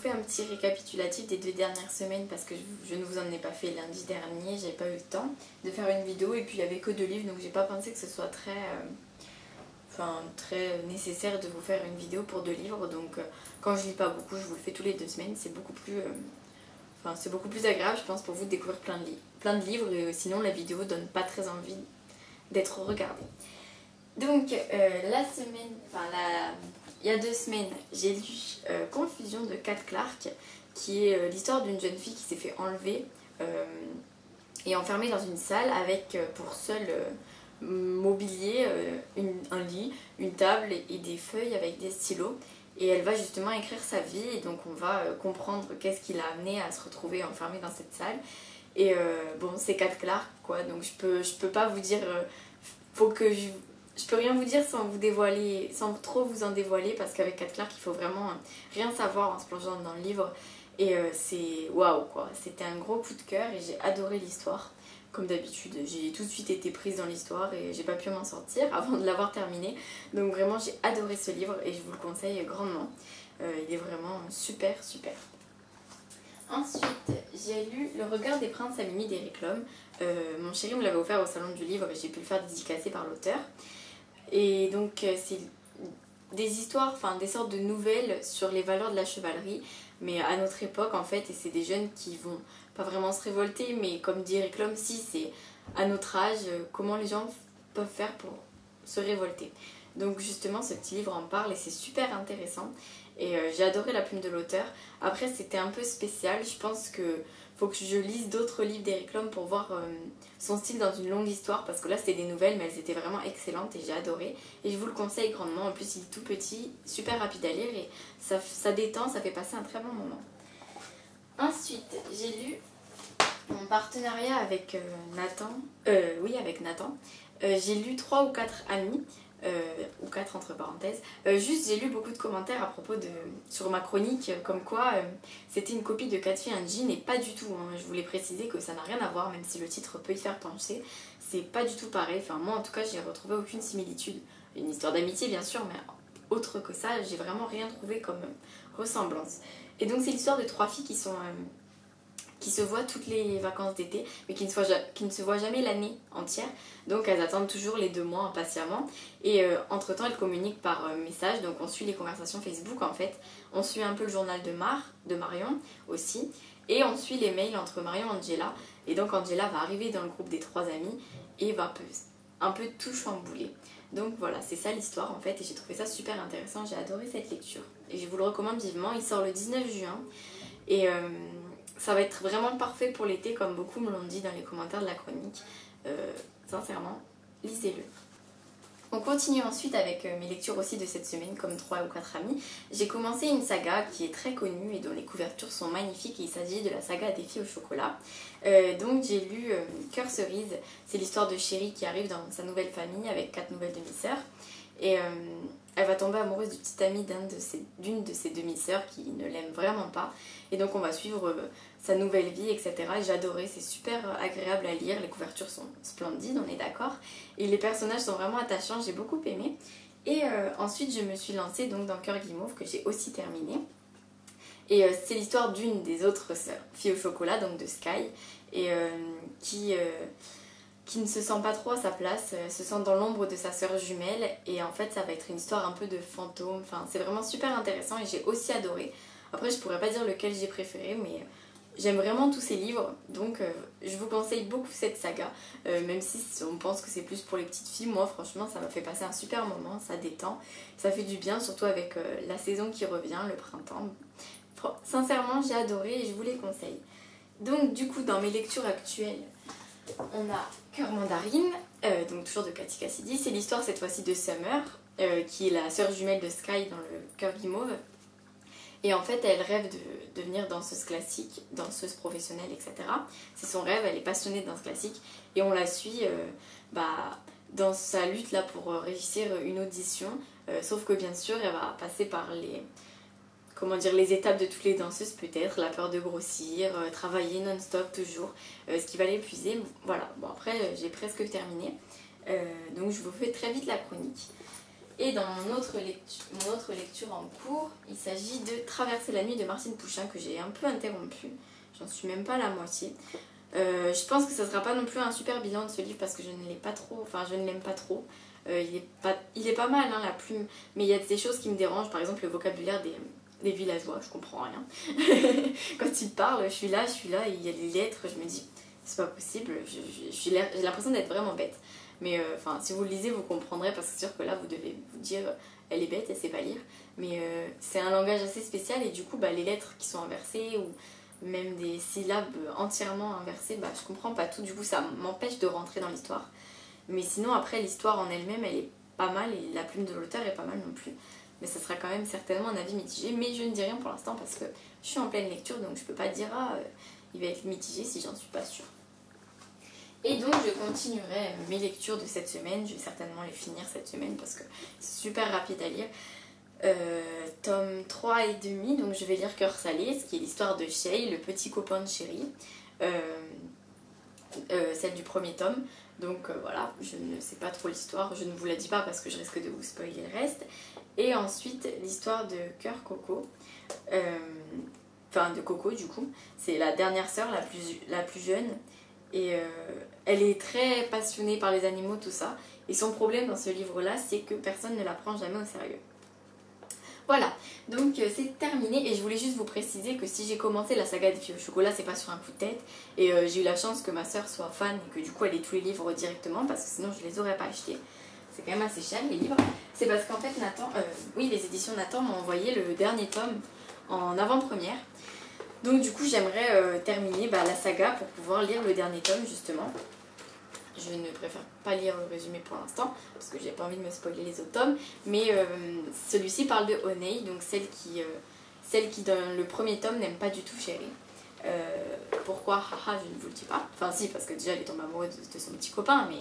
fais un petit récapitulatif des 2 dernières semaines parce que je ne vous en ai pas fait lundi dernier, j'ai pas eu le temps de faire une vidéo et puis il n'y avait que 2 livres donc j'ai pas pensé que ce soit très nécessaire de vous faire une vidéo pour 2 livres. Donc quand je lis pas beaucoup, je vous le fais tous les 2 semaines, c'est beaucoup plus agréable je pense pour vous de découvrir plein de livres et sinon la vidéo donne pas très envie d'être regardée. Donc il y a 2 semaines, j'ai lu Confusion de Kat Clark, qui est l'histoire d'une jeune fille qui s'est fait enlever et enfermée dans une salle avec pour seul mobilier un lit, une table et des feuilles avec des stylos. Et elle va justement écrire sa vie et donc on va comprendre qu'est-ce qui l'a amenée à se retrouver enfermée dans cette salle. Et bon, c'est Kat Clark quoi, donc je peux pas vous dire, je peux rien vous dire sans vous dévoiler, sans trop vous en dévoiler parce qu'avec Kat Clark il faut vraiment rien savoir en se plongeant dans le livre. Et c'est waouh quoi, c'était un gros coup de cœur et j'ai adoré l'histoire. Comme d'habitude, j'ai tout de suite été prise dans l'histoire et j'ai pas pu m'en sortir avant de l'avoir terminé. Donc vraiment j'ai adoré ce livre et je vous le conseille grandement. Il est vraiment super. Ensuite, j'ai lu Le regard des princes à minuit d'Eric Lhomme. Mon chéri me l'avait offert au salon du livre et j'ai pu le faire dédicacer par l'auteur. Et donc c'est des histoires, des sortes de nouvelles sur les valeurs de la chevalerie, mais à notre époque en fait, et c'est des jeunes qui vont pas vraiment se révolter, mais comme dit Eric Lhomme, si c'est à notre âge, comment les gens peuvent faire pour se révolter. Donc justement ce petit livre en parle et c'est super intéressant et j'ai adoré la plume de l'auteur. Après c'était un peu spécial, je pense que faut que je lise d'autres livres d'Eric Lhomme pour voir son style dans une longue histoire parce que là c'était des nouvelles mais elles étaient vraiment excellentes et j'ai adoré et je vous le conseille grandement. En plus il est tout petit, super rapide à lire et ça détend, ça fait passer un très bon moment. Ensuite j'ai lu mon partenariat avec Nathan, j'ai lu 3 ou 4 amis, ou 4 entre parenthèses. Juste j'ai lu beaucoup de commentaires à propos sur ma chronique comme quoi c'était une copie de 4 filles un jean et pas du tout hein. Je voulais préciser que ça n'a rien à voir même si le titre peut y faire penser, c'est pas du tout pareil, enfin moi en tout cas j'ai retrouvé aucune similitude, une histoire d'amitié bien sûr mais autre que ça j'ai vraiment rien trouvé comme ressemblance. Et donc c'est l'histoire de 3 filles qui se voient toutes les vacances d'été mais qui ne se voient jamais l'année entière, donc elles attendent toujours les 2 mois impatiemment et entre temps elles communiquent par message, donc on suit les conversations Facebook en fait, on suit un peu le journal de Marion aussi et on suit les mails entre Marion et Angela et donc Angela va arriver dans le groupe des 3 amis et va un peu tout chambouler. Donc voilà, c'est ça l'histoire en fait et j'ai trouvé ça super intéressant, j'ai adoré cette lecture et je vous le recommande vivement. Il sort le 19 juin et ça va être vraiment parfait pour l'été comme beaucoup me l'ont dit dans les commentaires de la chronique. Sincèrement, lisez-le. On continue ensuite avec mes lectures aussi de cette semaine comme 3 ou 4 amis. J'ai commencé une saga qui est très connue et dont les couvertures sont magnifiques et il s'agit de la saga des filles au chocolat. Donc j'ai lu Cœur cerise, c'est l'histoire de Chérie qui arrive dans sa nouvelle famille avec 4 nouvelles demi-sœurs et elle va tomber amoureuse du petit ami d'une de ses demi-sœurs qui ne l'aime vraiment pas et donc on va suivre sa nouvelle vie, etc. Et j'ai adoré, c'est super agréable à lire, les couvertures sont splendides, on est d'accord, et les personnages sont vraiment attachants, j'ai beaucoup aimé. Et ensuite je me suis lancée donc dans Cœur Guimauve que j'ai aussi terminé. Et c'est l'histoire d'une des autres sœurs, filles au chocolat, donc de Sky, et qui ne se sent pas trop à sa place, se sent dans l'ombre de sa sœur jumelle et en fait ça va être une histoire un peu de fantôme, enfin c'est vraiment super intéressant et j'ai aussi adoré. Après je pourrais pas dire lequel j'ai préféré mais j'aime vraiment tous ces livres donc je vous conseille beaucoup cette saga, même si on pense que c'est plus pour les petites filles, moi franchement ça m'a fait passer un super moment, ça détend, ça fait du bien surtout avec la saison qui revient, le printemps. Sincèrement j'ai adoré et je vous les conseille. Donc du coup dans mes lectures actuelles on a Cœur mandarine, donc toujours de Cathy Cassidy. C'est l'histoire cette fois-ci de Summer, qui est la sœur jumelle de Sky dans le Cœur Guimauve. Et en fait, elle rêve de devenir danseuse classique, danseuse professionnelle, etc. C'est son rêve, elle est passionnée de danse classique. Et on la suit dans sa lutte là pour réussir une audition. Sauf que bien sûr, elle va passer par les étapes de toutes les danseuses peut-être, la peur de grossir, travailler non-stop toujours, ce qui va l'épuiser. Voilà, bon après j'ai presque terminé, donc je vous fais très vite la chronique. Et dans mon autre lecture en cours, il s'agit de Traverser la nuit de Martine Pouchin, que j'ai un peu interrompu. J'en suis même pas à la moitié. Je pense que ça sera pas non plus un super bilan de ce livre parce que je ne l'ai pas trop, enfin je ne l'aime pas trop. Il est pas mal hein, la plume, mais il y a des choses qui me dérangent, par exemple le vocabulaire des villageois, je comprends rien. Quand ils parlent, je suis là, et il y a des lettres, je me dis c'est pas possible, j'ai l'impression d'être vraiment bête. Mais enfin, si vous le lisez, vous comprendrez parce que c'est sûr que là vous devez vous dire elle est bête, elle sait pas lire. Mais c'est un langage assez spécial et du coup les lettres qui sont inversées ou même des syllabes entièrement inversées, je comprends pas tout, du coup ça m'empêche de rentrer dans l'histoire. Mais sinon après l'histoire en elle-même elle est pas mal et la plume de l'auteur est pas mal non plus. Mais ça sera quand même certainement un avis mitigé, mais je ne dis rien pour l'instant parce que je suis en pleine lecture donc je peux pas dire il va être mitigé si j'en suis pas sûre. Et donc je continuerai mes lectures de cette semaine, je vais certainement les finir cette semaine parce que c'est super rapide à lire. Tome 3 et demi, donc je vais lire Cœur salé, ce qui est l'histoire de Shay, le petit copain de Chéri, celle du premier tome. Donc voilà, je ne sais pas trop l'histoire, je ne vous la dis pas parce que je risque de vous spoiler le reste. Et ensuite l'histoire de Cœur Coco, enfin de Coco du coup, c'est la dernière sœur, la plus jeune. Et elle est très passionnée par les animaux, tout ça. Et son problème dans ce livre-là, c'est que personne ne la prend jamais au sérieux. Voilà, donc c'est terminé. Et je voulais juste vous préciser que si j'ai commencé la saga des filles au chocolat, c'est pas sur un coup de tête. Et j'ai eu la chance que ma soeur soit fan et que du coup elle ait tous les livres directement, parce que sinon je les aurais pas achetés. C'est quand même assez cher les livres. C'est parce qu'en fait les éditions Nathan m'ont envoyé le dernier tome en avant-première. Donc du coup j'aimerais terminer la saga pour pouvoir lire le dernier tome justement. Je ne préfère pas lire le résumé pour l'instant parce que j'ai pas envie de me spoiler les autres tomes. Mais celui-ci parle de Honey, donc celle qui dans le premier tome n'aime pas du tout Chéri. Pourquoi? Haha, je ne vous le dis pas. Enfin si, parce que déjà elle est tombée amoureuse de son petit copain, mais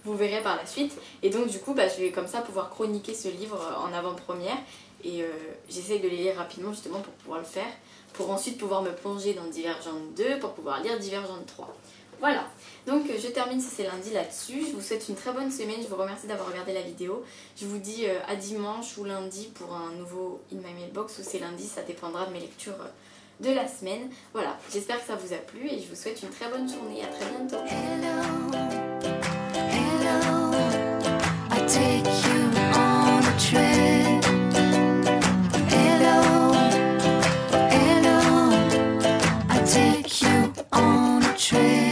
vous verrez par la suite. Et donc du coup je vais comme ça pouvoir chroniquer ce livre en avant-première. Et j'essaye de les lire rapidement justement pour pouvoir le faire. Pour ensuite pouvoir me plonger dans Divergente 2, pour pouvoir lire Divergente 3. Voilà, donc je termine si c'est lundi là-dessus. Je vous souhaite une très bonne semaine, je vous remercie d'avoir regardé la vidéo. Je vous dis à dimanche ou lundi pour un nouveau In My Mailbox, ou c'est lundi, ça dépendra de mes lectures de la semaine. Voilà, j'espère que ça vous a plu et je vous souhaite une très bonne journée, à très bientôt. Hello, hello, I take you on a trip. Take you on a train.